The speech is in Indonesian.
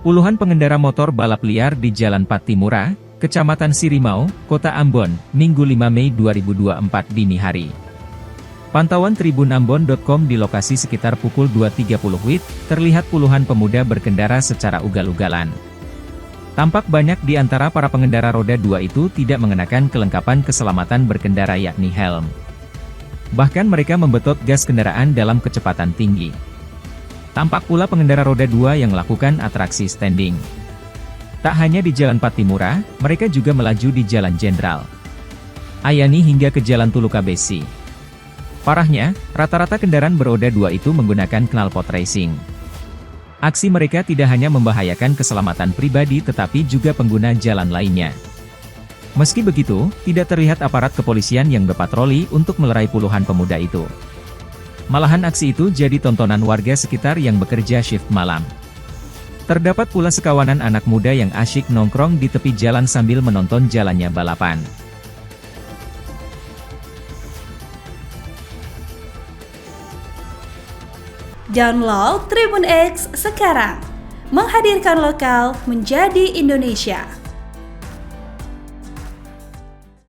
Puluhan pengendara motor balap liar di Jalan Pattimura, Kecamatan Sirimau, Kota Ambon, Minggu 5 Mei 2024 dini hari. Pantauan tribunambon.com di lokasi sekitar pukul 2.30 WIB, terlihat puluhan pemuda berkendara secara ugal-ugalan. Tampak banyak di antara para pengendara roda 2 itu tidak mengenakan kelengkapan keselamatan berkendara yakni helm. Bahkan mereka membetot gas kendaraan dalam kecepatan tinggi. Tampak pula pengendara roda 2 yang melakukan atraksi standing. Tak hanya di Jalan Pattimura, mereka juga melaju di Jalan Jenderal Ayani hingga ke Jalan Tuluka Besi. Parahnya, rata-rata kendaraan beroda 2 itu menggunakan knalpot racing. Aksi mereka tidak hanya membahayakan keselamatan pribadi tetapi juga pengguna jalan lainnya. Meski begitu, tidak terlihat aparat kepolisian yang berpatroli untuk melerai puluhan pemuda itu. Malahan aksi itu jadi tontonan warga sekitar yang bekerja shift malam. Terdapat pula sekawanan anak muda yang asyik nongkrong di tepi jalan sambil menonton jalannya balapan. Download Tribun X sekarang, menghadirkan lokal menjadi Indonesia.